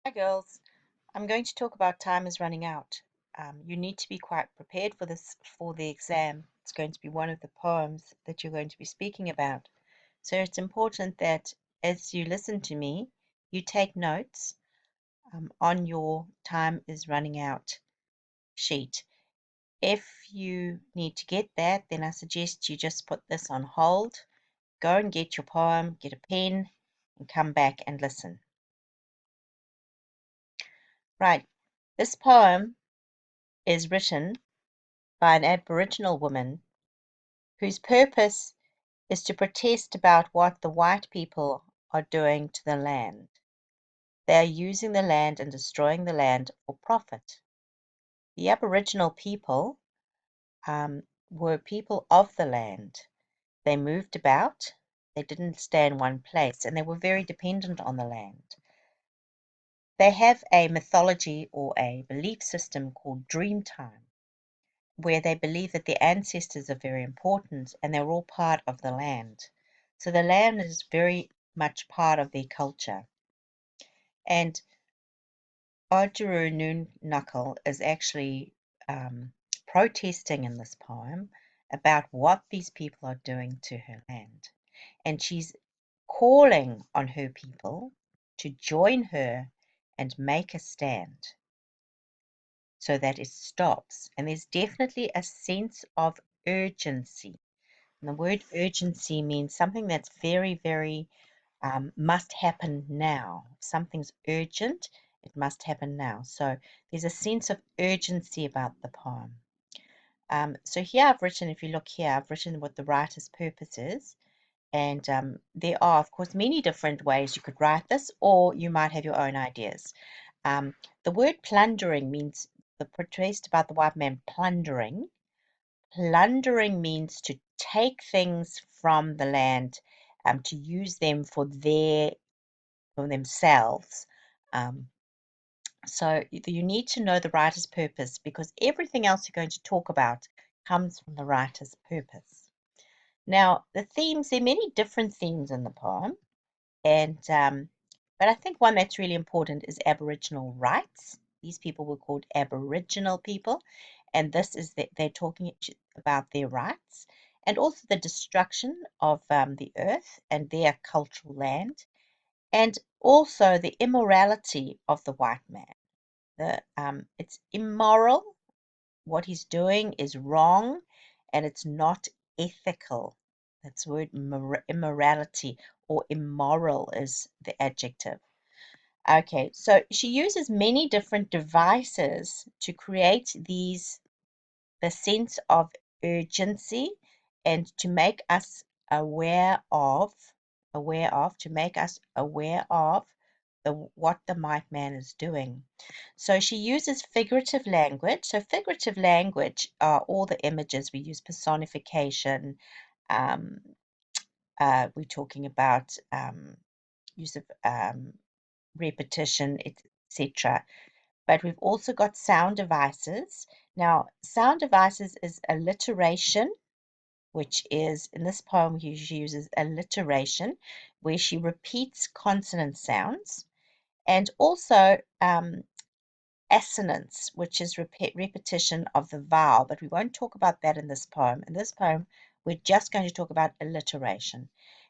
Hi girls, I'm going to talk about time is running out. You need to be quite prepared for this for the exam. It's going to be one of the poems that you're going to be speaking about. So it's important that as you listen to me, you take notes on your time is running out sheet. If you need to get that, then I suggest you just put this on hold, go and get your poem, get a pen, and come back and listen. Right, this poem is written by an Aboriginal woman whose purpose is to protest about what the white people are doing to the land. They are using the land and destroying the land for profit. The Aboriginal people were people of the land. They moved about, they didn't stay in one place, and they were very dependent on the land. They have a mythology or a belief system called Dreamtime, where they believe that their ancestors are very important and they're all part of the land. So the land is very much part of their culture. And Oodgeroo Noonuccall is actually protesting in this poem about what these people are doing to her land. And she's calling on her people to join her and make a stand so that it stops. And there's definitely a sense of urgency. And the word urgency means something that's very, very must happen now. If something's urgent, it must happen now. So there's a sense of urgency about the poem. So here I've written, if you look here, I've written what the writer's purpose is. And there are, of course, many different ways you could write this, or you might have your own ideas. The word plundering means the protest about the white man plundering. Plundering means to take things from the land, to use them for themselves. Um, so you need to know the writer's purpose because everything else you're going to talk about comes from the writer's purpose. Now, the themes, there are many different themes in the poem, and but I think one that's really important is Aboriginal rights. These people were called Aboriginal people, and this is that they're talking about their rights and also the destruction of the earth and their cultural land, and also the immorality of the white man. It's immoral. What he's doing is wrong, and it's not ethical. That's the word immorality or immoral is the adjective. Okay, so she uses many different devices to create the sense of urgency and to make us to make us aware of what the white man is doing. So she uses figurative language. So figurative language are all the images we use, personification. Um, we're talking about use of repetition, etc. But we've also got sound devices. Now, sound devices is alliteration, which is in this poem she uses alliteration, where she repeats consonant sounds, and also assonance, which is repetition of the vowel, but we won't talk about that in this poem. In this poem, we're just going to talk about alliteration.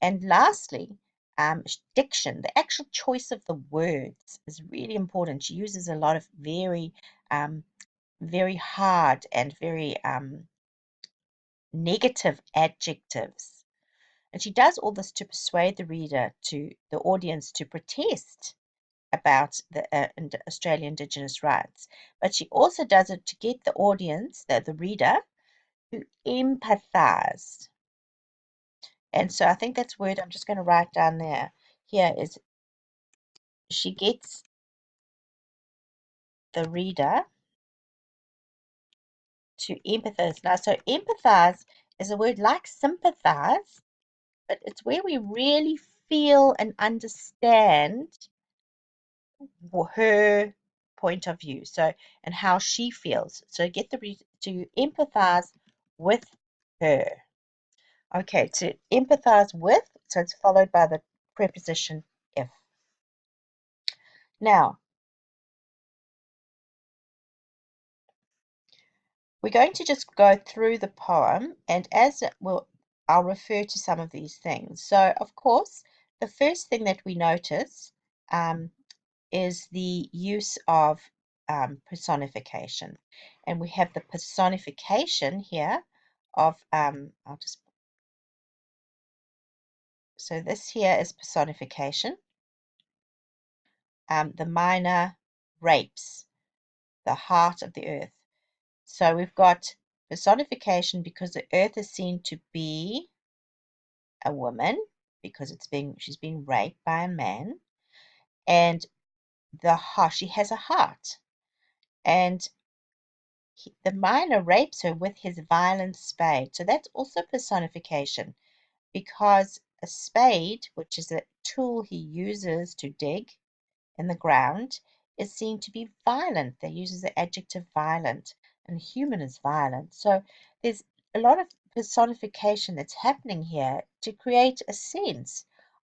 And lastly, diction, the actual choice of the words is really important. She uses a lot of very hard and very negative adjectives. And she does all this to persuade the audience to protest about the Australian Indigenous rights. But she also does it to get the audience, the reader, to empathize. And so I think that's word I'm just going to write down there. Here is she gets the reader to empathize. Now, so empathize is a word like sympathize, but it's where we really feel and understand her point of view. So, and how she feels. So, get the reader to empathize with her. Okay, to empathize with, so it's followed by the preposition if. Now, we're going to just go through the poem, and I'll refer to some of these things. So, of course, the first thing that we notice is the use of personification. And we have the personification here of, so this here is personification. The miner rapes the heart of the earth. So we've got personification because the earth is seen to be a woman because she's being raped by a man, and she has a heart, and the miner rapes her with his violent spade. So that's also personification because a spade, which is a tool he uses to dig in the ground, is seen to be violent. They use the adjective violent, and human is violent. So there's a lot of personification that's happening here to create a sense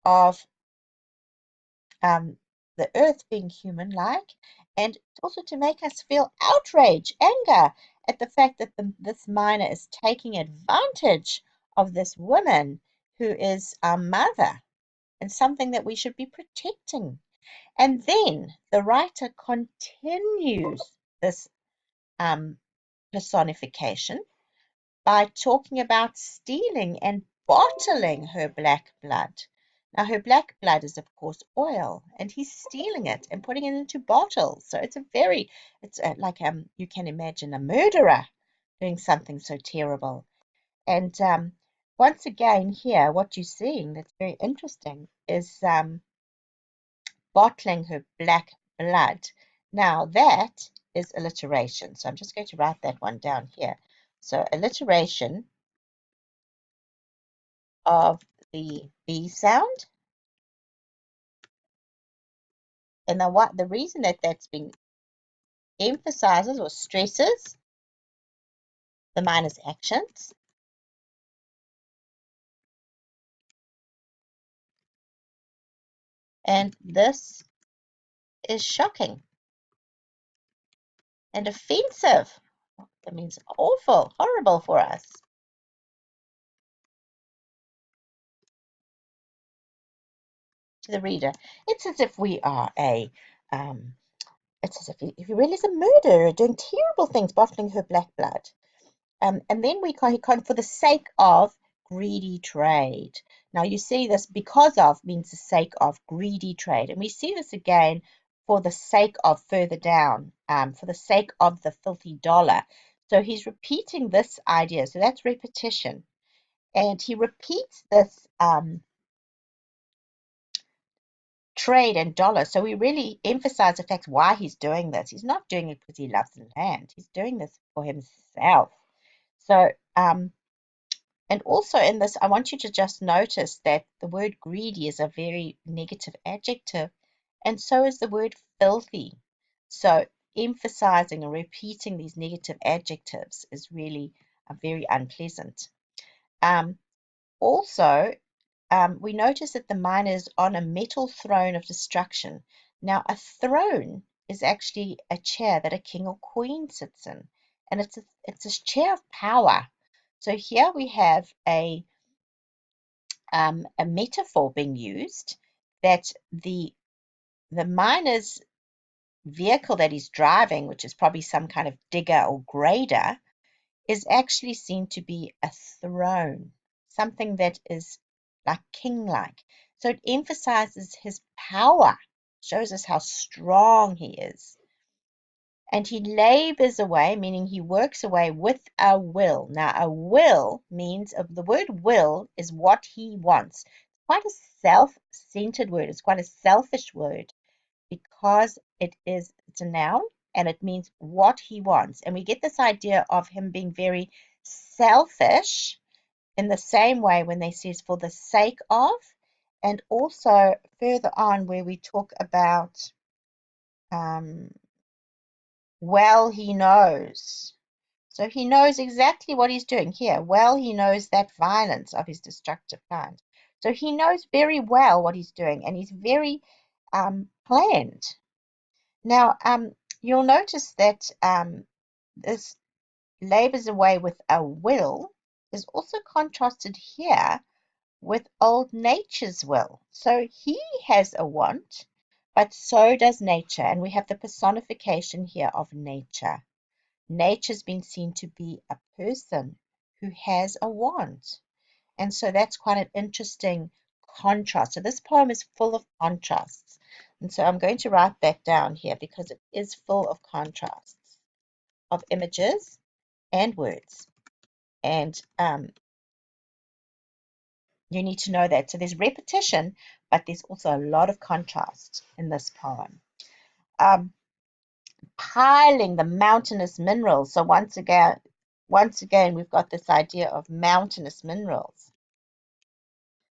of the earth being human-like, and also to make us feel outrage, anger at the fact that this miner is taking advantage of this woman who is our mother and something that we should be protecting. And then the writer continues this personification by talking about stealing and bottling her black blood. Now, her black blood is, of course, oil, and he's stealing it and putting it into bottles. So it's like you can imagine a murderer doing something so terrible. And once again, here, what you're seeing that's very interesting is bottling her black blood. Now, that is alliteration. So I'm just going to write that one down here. So alliteration of the B sound. And the reason that that's being emphasizes or stresses the minor's actions. And this is shocking and offensive. That means awful, horrible for us. To the reader, it's as if we are it's as if he really is a murderer doing terrible things, bottling her black blood. And then he can't, for the sake of greedy trade. Now you see this because of means the sake of greedy trade. And we see this again for the sake of further down, for the sake of the filthy dollar. So he's repeating this idea. So that's repetition. And he repeats this trade and dollar. So we really emphasize the fact why he's doing this. He's not doing it because he loves the land. He's doing this for himself. So, and also in this, I want you to just notice that the word greedy is a very negative adjective, and so is the word filthy. So emphasizing and repeating these negative adjectives is really very unpleasant. Also, we notice that the miner is on a metal throne of destruction. Now, a throne is actually a chair that a king or queen sits in, and it's a chair of power. So here we have a metaphor being used that the miner's vehicle that he's driving, which is probably some kind of digger or grader, is actually seen to be a throne, something that is like king-like. So it emphasizes his power, shows us how strong he is. And he labors away, meaning he works away with a will. Now, a will means the word will is what he wants. It's quite a self-centered word. It's quite a selfish word because it's a noun and it means what he wants. And we get this idea of him being very selfish in the same way when they says for the sake of, and also further on where we talk about well he knows. So he knows exactly what he's doing here. Well, he knows that violence of his destructive kind. So he knows very well what he's doing, and he's very planned. Now, you'll notice that this labors away with a will is also contrasted here with old nature's will. So he has a want, but so does nature, and we have the personification here of nature. Nature's been seen to be a person who has a want. And so that's quite an interesting contrast. So this poem is full of contrasts. And so I'm going to write that down here because it is full of contrasts of images and words. And you need to know that. So there's repetition, but there's also a lot of contrast in this poem. Piling the mountainous minerals. So once again, we've got this idea of mountainous minerals.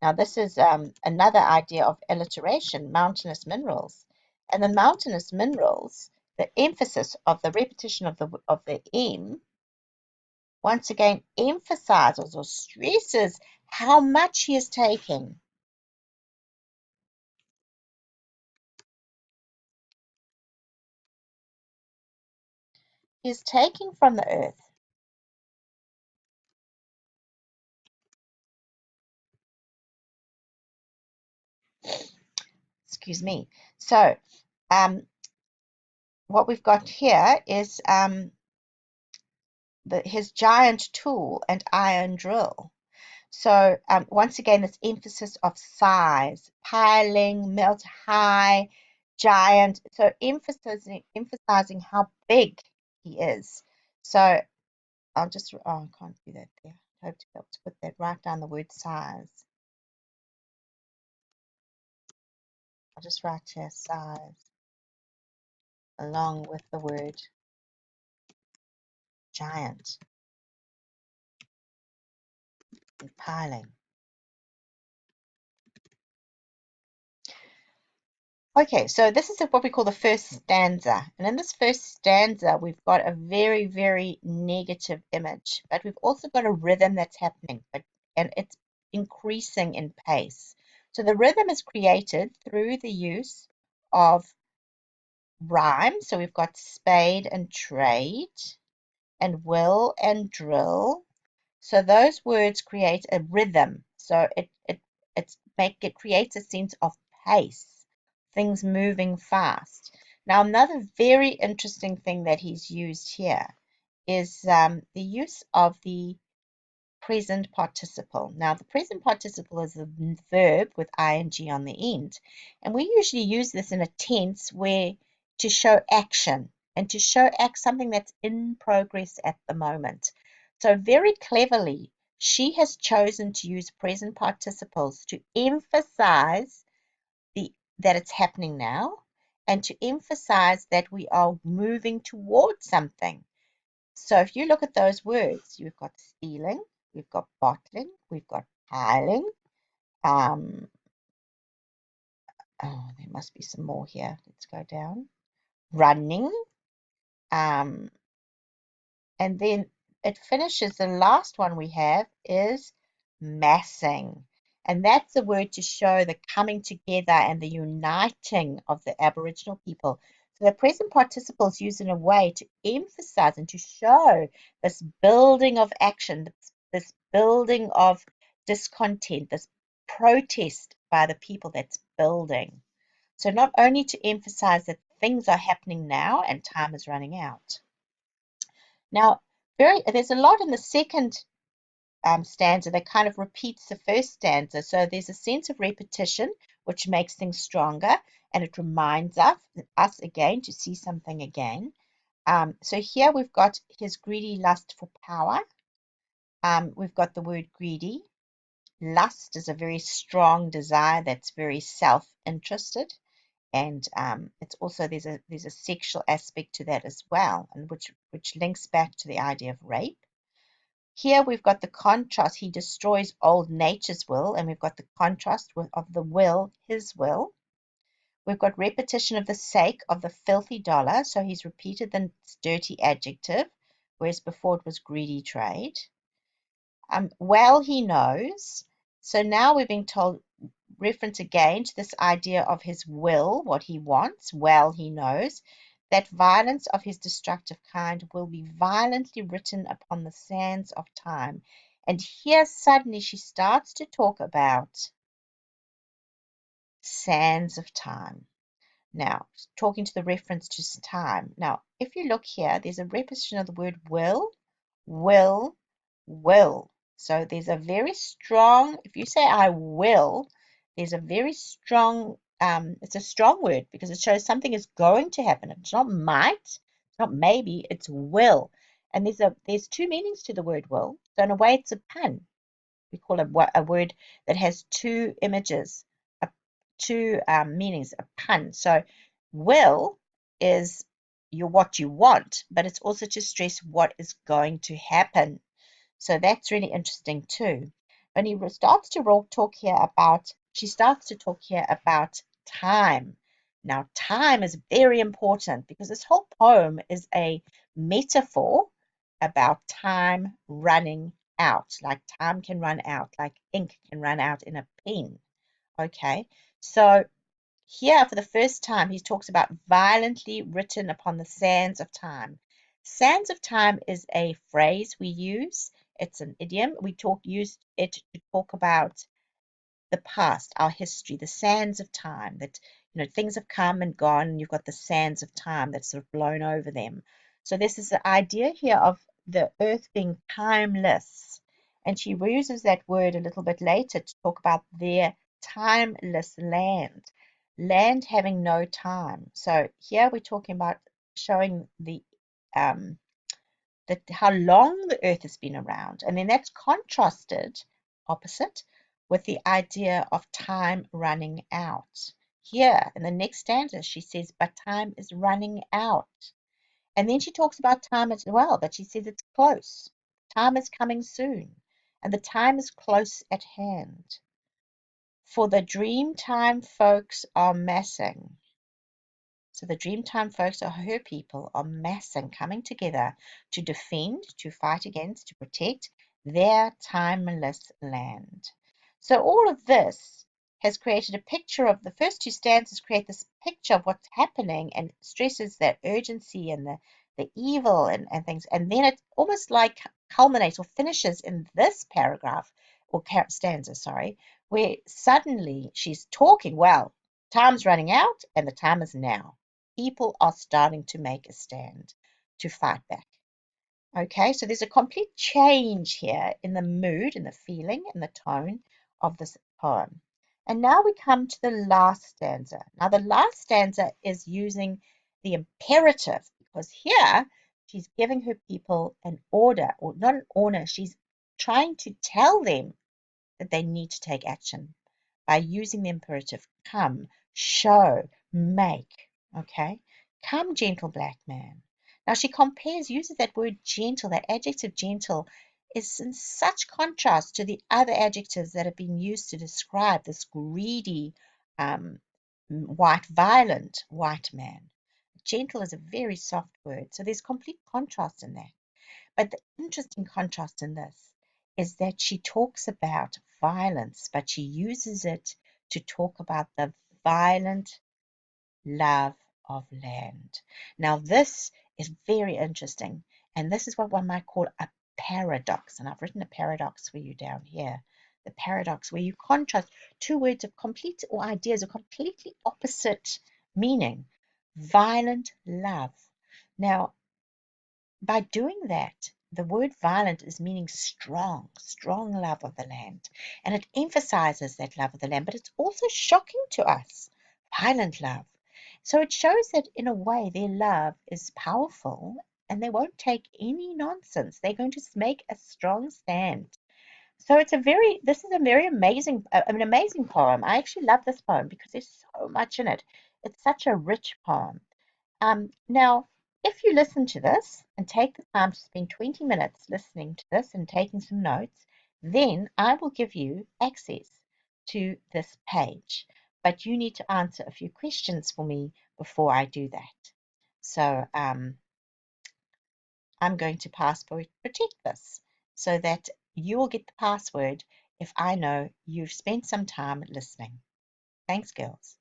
Now this is another idea of alliteration, mountainous minerals. And the mountainous minerals, the emphasis of the repetition of the M, once again emphasizes or stresses how much he is taking. He is taking from the earth. Excuse me. So what we've got here is his giant tool and iron drill. So once again, this emphasis of size, piling, melt high, giant. So emphasizing how big he is. So I'll just, oh, I can't do that there. I hope to be able to put that right down the word size. I'll just write here size along with the word giant and piling. Okay, so this is what we call the first stanza. And in this first stanza, we've got a very, very negative image, but we've also got a rhythm that's happening, and it's increasing in pace. So the rhythm is created through the use of rhyme. So we've got spade and trade, and will and drill. So those words create a rhythm. So it creates a sense of pace, things moving fast. Now another very interesting thing that he's used here is the use of the present participle. Now the present participle is a verb with ing on the end, and we usually use this in a tense where to show action and to show something that's in progress at the moment. So very cleverly, she has chosen to use present participles to emphasize that it's happening now and to emphasize that we are moving towards something. So if you look at those words, you've got stealing, we've got bottling, we've got piling. Oh, there must be some more here. Let's go down. Running. Um, and then it finishes, the last one we have is massing. And that's a word to show the coming together and the uniting of the Aboriginal people. So the present participle is used in a way to emphasize and to show this building of action, this building of discontent, this protest by the people that's building. So not only to emphasize that things are happening now and time is running out. Now, there's a lot in the second stanza that kind of repeats the first stanza. So there's a sense of repetition, which makes things stronger, and it reminds us again to see something again. So here we've got his greedy lust for power. We've got the word greedy. Lust is a very strong desire that's very self-interested, and it's also there's a sexual aspect to that as well, and which links back to the idea of rape. Here we've got the contrast. He destroys old nature's will, and we've got the contrast of the will, his will. We've got repetition of the sake of the filthy dollar. So he's repeated the dirty adjective, whereas before it was greedy trade. Well, he knows. So now we're being told, reference again to this idea of his will, what he wants. Well, he knows. that violence of his destructive kind will be violently written upon the sands of time. And here suddenly she starts to talk about sands of time. Now, talking to the reference to time. Now, if you look here, there's a repetition of the word will, will. So there's a very strong, if you say I will, there's a very strong, it's a strong word because it shows something is going to happen. It's not might, it's not maybe, it's will. And there's two meanings to the word will. So in a way, it's a pun. We call a word that has two images, two meanings, a pun. So will is what you want, but it's also to stress what is going to happen. So that's really interesting too. When he starts to talk here about, she starts to talk here about time. Now, time is very important because this whole poem is a metaphor about time running out, like time can run out, like ink can run out in a pen. Okay, so here, for the first time, he talks about violently written upon the sands of time. Sands of time is a phrase we use. It's an idiom. Use it to talk about the past, our history, the sands of time that, things have come and gone, and you've got the sands of time that's sort of blown over them. So this is the idea here of the earth being timeless. And she uses that word a little bit later to talk about their timeless land having no time. So here we're talking about showing um, how long the earth has been around. And then that's contrasted, opposite, with the idea of time running out. Here in the next stanza, she says, but time is running out. And then she talks about time as well, but she says it's close. Time is coming soon, and the time is close at hand. For the dream time folks are massing. So the Dreamtime folks are her people, are massing, coming together to defend, to fight against, to protect their timeless land. So all of this has created a picture of the first two stanzas create this picture of what's happening and stresses that urgency and the evil and things. And then it almost like culminates or finishes in this paragraph or stanza, sorry, where suddenly she's talking, well, time's running out and the time is now. People are starting to make a stand to fight back. Okay, so there's a complete change here in the mood, in the feeling, in the tone of this poem. And now we come to the last stanza. Now, the last stanza is using the imperative because here she's giving her people an order, or not an order, she's trying to tell them that they need to take action by using the imperative come, show, make. Okay? Come, gentle black man. Now she uses that word gentle, that adjective gentle is in such contrast to the other adjectives that have been used to describe this greedy, violent white man. Gentle is a very soft word, so there's complete contrast in that. But the interesting contrast in this is that she talks about violence, but she uses it to talk about the violent love of land. Now, this is very interesting, and this is what one might call a paradox. And I've written a paradox for you down here. The paradox where you contrast two words of complete or ideas of completely opposite meaning. Violent love. Now, by doing that, the word violent is meaning strong, strong love of the land. And it emphasizes that love of the land, but it's also shocking to us, violent love. So it shows that in a way their love is powerful and they won't take any nonsense. They're going to make a strong stand. So this is a very amazing, an amazing poem. I actually love this poem because there's so much in it. It's such a rich poem. Now, if you listen to this and take the time to spend 20 minutes listening to this and taking some notes, then I will give you access to this page. But you need to answer a few questions for me before I do that. So I'm going to password protect this so that you will get the password if I know you've spent some time listening. Thanks, girls.